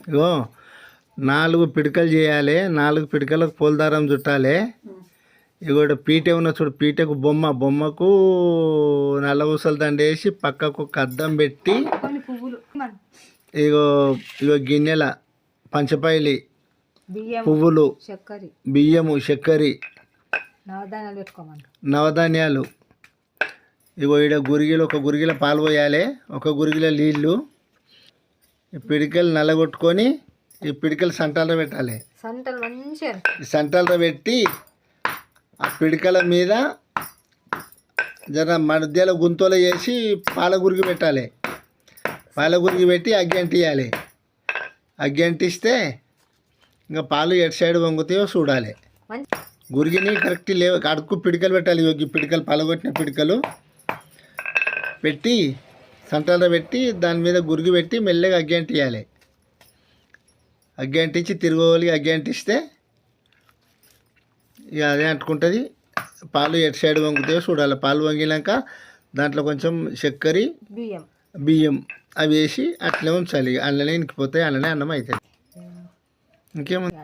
ఇగో 4 పిడకలు చేయాలి. 4 పిడకలకు పూలదారం చుట్టాలి. ఇగోటి పీట ఉన్న చూడు, పీటకు బొమ్మకు నల్ల ఊసల దండ వేసి పక్కకు ఒక అద్దం పెట్టి ఇగో ఇగో గిన్నెల పంచపైలి పువ్వులు, బియ్యము, చక్కెర, నవధాన్యాలు. ఇగో ఈడ గురిగిలో ఒక గురిగిల పాలు పోయాలి, ఒక గురిగిల నీళ్ళు. ఈ పిడికలు నల్లగొట్టుకొని ఈ పిడికలు సంటాల్లో పెట్టాలి. సంటాల్లో పెట్టి ఆ పిడికల మీద జర మధ్యలో గుంతలో చేసి పాల గురికి పెట్టాలి. పాల గురికి పెట్టి అగ్గి అంటియాలి. అగ్గి అంటిస్తే ఇంకా పాలు ఎటు సైడ్ వంగుతాయో చూడాలి. గురిగిని కరెక్ట్ లేవు అడుక్కు పిడికలు పెట్టాలి. ఈ పిడికలు పలగొట్టిన పిడికలు పెట్టి సంటాల్లో పెట్టి దాని మీద గురిగి పెట్టి మెల్లగా అగ్గి అంటియాలి. అగ్గి అంటించి తిరగోలి అగ్గి అంటిస్తే ఇక అదే అంటుకుంటుంది. పాలు ఎటు సైడ్ వంగుతాయో చూడాలి. పాలు వంగినాక దాంట్లో కొంచెం చక్కెర, బియ్యం అవి వేసి అట్లే ఉంచాలి. అందులోనే ఇంకిపోతాయి, అందులోనే అన్నం అవుతుంది. ఇంకేముంది.